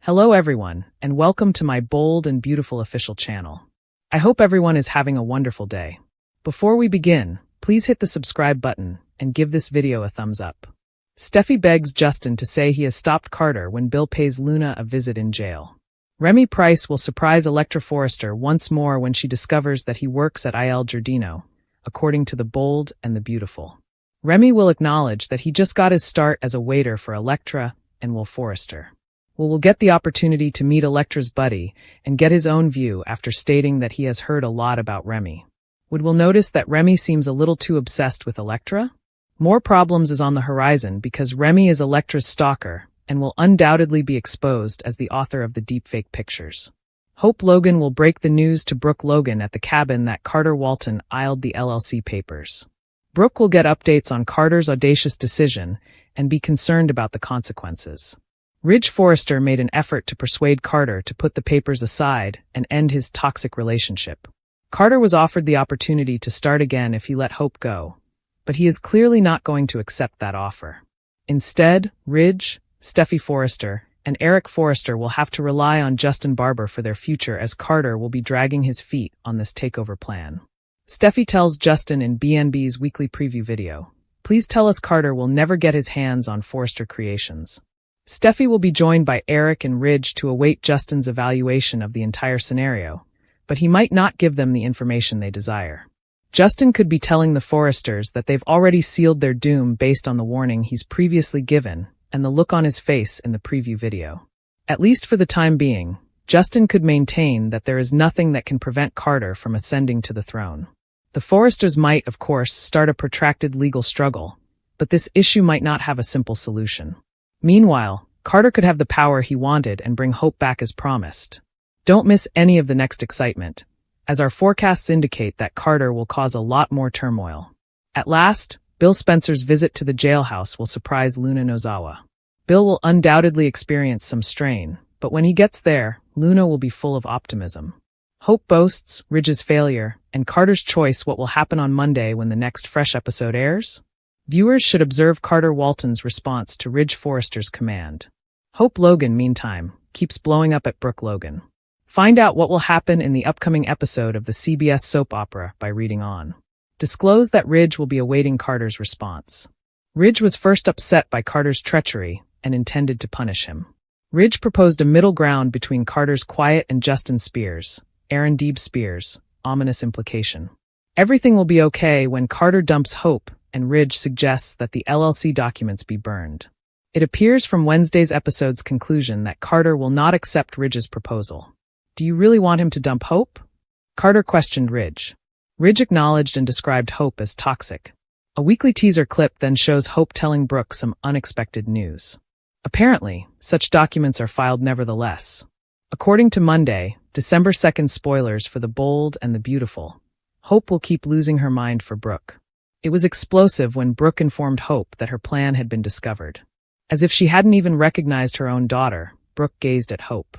Hello everyone, and welcome to my bold and beautiful official channel. I hope everyone is having a wonderful day. Before we begin, please hit the subscribe button and give this video a thumbs up. Steffy begs Justin to say he has stopped Carter when Bill pays Luna a visit in jail. Remy Price will surprise Electra Forrester once more when she discovers that he works at Il Giardino, according to the bold and the beautiful. Remy will acknowledge that he just got his start as a waiter for Electra and Will Forrester. Will get the opportunity to meet Electra's buddy and get his own view after stating that he has heard a lot about Remy. Will notice that Remy seems a little too obsessed with Electra? More problems is on the horizon because Remy is Electra's stalker and will undoubtedly be exposed as the author of the deepfake pictures. Hope Logan will break the news to Brooke Logan at the cabin that Carter Walton iled the LLC papers. Brooke will get updates on Carter's audacious decision and be concerned about the consequences. Ridge Forrester made an effort to persuade Carter to put the papers aside and end his toxic relationship. Carter was offered the opportunity to start again if he let Hope go, but he is clearly not going to accept that offer. Instead, Ridge, Steffy Forrester, and Eric Forrester will have to rely on Justin Barber for their future as Carter will be dragging his feet on this takeover plan. Steffy tells Justin in BNB's weekly preview video, "Please tell us Carter will never get his hands on Forrester Creations." Steffy will be joined by Eric and Ridge to await Justin's evaluation of the entire scenario, but he might not give them the information they desire. Justin could be telling the Forresters that they've already sealed their doom based on the warning he's previously given and the look on his face in the preview video. At least for the time being, Justin could maintain that there is nothing that can prevent Carter from ascending to the throne. The Forresters might, of course, start a protracted legal struggle, but this issue might not have a simple solution. Meanwhile, Carter could have the power he wanted and bring Hope back as promised. Don't miss any of the next excitement, as our forecasts indicate that Carter will cause a lot more turmoil. At last, Bill Spencer's visit to the jailhouse will surprise Luna Nozawa. Bill will undoubtedly experience some strain, but when he gets there, Luna will be full of optimism. Hope boasts Ridge's failure and Carter's choice what will happen on Monday when the next fresh episode airs. Viewers should observe Carter Walton's response to Ridge Forrester's command. Hope Logan, meantime, keeps blowing up at Brooke Logan. Find out what will happen in the upcoming episode of the CBS soap opera by reading on. Disclose that Ridge will be awaiting Carter's response. Ridge was first upset by Carter's treachery and intended to punish him. Ridge proposed a middle ground between Carter's quiet and Justin Spears, Aaron Deeb Spears, ominous implication. Everything will be okay when Carter dumps Hope and Ridge suggests that the LLC documents be burned. It appears from Wednesday's episode's conclusion that Carter will not accept Ridge's proposal. Do you really want him to dump Hope? Carter questioned Ridge. Ridge acknowledged and described Hope as toxic. A weekly teaser clip then shows Hope telling Brooke some unexpected news. Apparently, such documents are filed nevertheless. According to Monday, December 2nd spoilers for The Bold and the Beautiful, Hope will keep losing her mind for Brooke. It was explosive when Brooke informed Hope that her plan had been discovered. As if she hadn't even recognized her own daughter, Brooke gazed at Hope.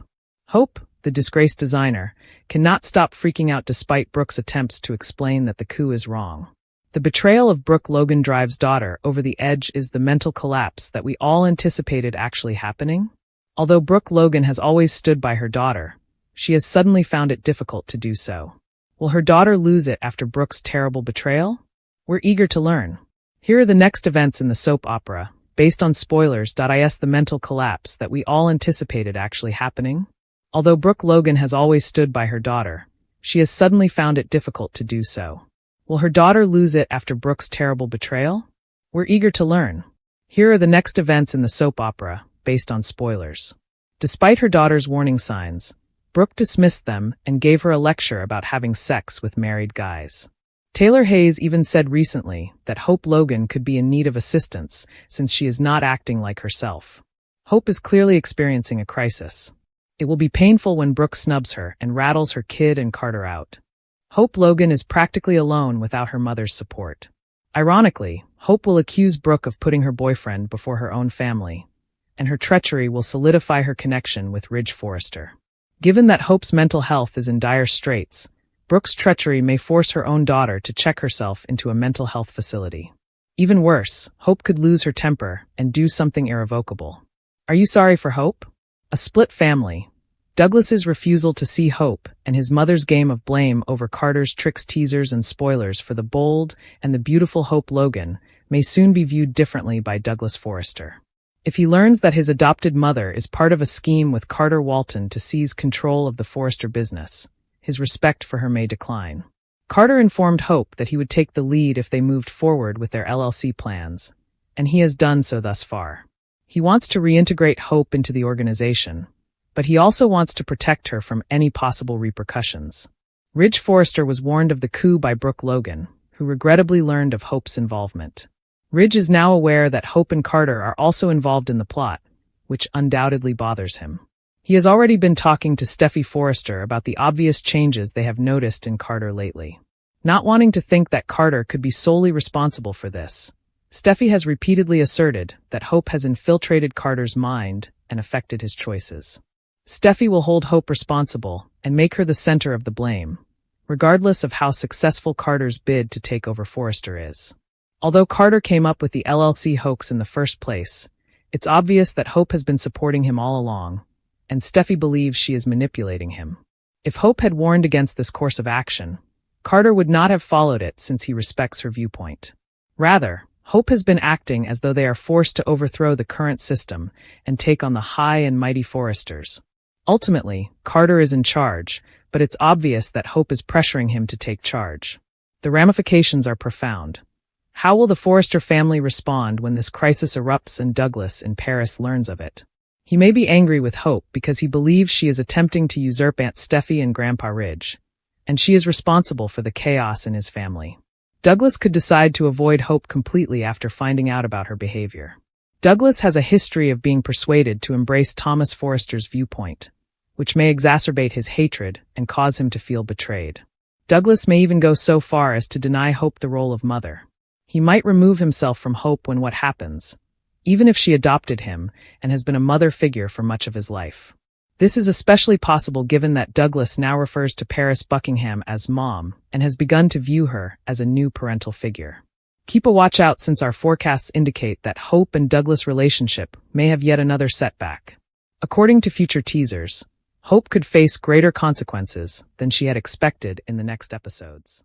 Hope, the disgraced designer, cannot stop freaking out despite Brooke's attempts to explain that the coup is wrong. The betrayal of Brooke Logan Drive's daughter over the edge is the mental collapse that we all anticipated actually happening. Although Brooke Logan has always stood by her daughter, she has suddenly found it difficult to do so. Will her daughter lose it after Brooke's terrible betrayal? We're eager to learn. Here are the next events in the soap opera, based on spoilers.is. The mental collapse that we all anticipated actually happening. Although Brooke Logan has always stood by her daughter, she has suddenly found it difficult to do so. Will her daughter lose it after Brooke's terrible betrayal? We're eager to learn. Here are the next events in the soap opera, based on spoilers. Despite her daughter's warning signs, Brooke dismissed them and gave her a lecture about having sex with married guys. Taylor Hayes even said recently that Hope Logan could be in need of assistance since she is not acting like herself. Hope is clearly experiencing a crisis. It will be painful when Brooke snubs her and rattles her kid and Carter out. Hope Logan is practically alone without her mother's support. Ironically, Hope will accuse Brooke of putting her boyfriend before her own family, and her treachery will solidify her connection with Ridge Forrester. Given that Hope's mental health is in dire straits, Brooke's treachery may force her own daughter to check herself into a mental health facility. Even worse, Hope could lose her temper and do something irrevocable. Are you sorry for Hope? A split family. Douglas's refusal to see hope and his mother's game of blame over Carter's tricks, teasers, and spoilers for the bold and the beautiful Hope Logan may soon be viewed differently by Douglas Forrester. If he learns that his adopted mother is part of a scheme with Carter Walton to seize control of the Forrester business, his respect for her may decline. Carter informed Hope that he would take the lead if they moved forward with their LLC plans, and he has done so thus far. He wants to reintegrate Hope into the organization, but he also wants to protect her from any possible repercussions. Ridge Forrester was warned of the coup by Brooke Logan, who regrettably learned of Hope's involvement. Ridge is now aware that Hope and Carter are also involved in the plot, which undoubtedly bothers him. He has already been talking to Steffy Forrester about the obvious changes they have noticed in Carter lately. Not wanting to think that Carter could be solely responsible for this, Steffy has repeatedly asserted that Hope has infiltrated Carter's mind and affected his choices. Steffy will hold Hope responsible and make her the center of the blame, regardless of how successful Carter's bid to take over Forrester is. Although Carter came up with the LLC hoax in the first place, it's obvious that Hope has been supporting him all along, and Steffy believes she is manipulating him. If Hope had warned against this course of action, Carter would not have followed it since he respects her viewpoint. Rather, Hope has been acting as though they are forced to overthrow the current system and take on the high and mighty Forresters. Ultimately, Carter is in charge, but it's obvious that Hope is pressuring him to take charge. The ramifications are profound. How will the Forrester family respond when this crisis erupts and Douglas in Paris learns of it? He may be angry with Hope because he believes she is attempting to usurp Aunt Steffy and Grandpa Ridge, and she is responsible for the chaos in his family. Douglas could decide to avoid Hope completely after finding out about her behavior. Douglas has a history of being persuaded to embrace Thomas Forrester's viewpoint, which may exacerbate his hatred and cause him to feel betrayed. Douglas may even go so far as to deny Hope the role of mother. He might remove himself from Hope when what happens, even if she adopted him and has been a mother figure for much of his life. This is especially possible given that Douglas now refers to Paris Buckingham as Mom and has begun to view her as a new parental figure. Keep a watch out since our forecasts indicate that Hope and Douglas' relationship may have yet another setback. According to future teasers, Hope could face greater consequences than she had expected in the next episodes.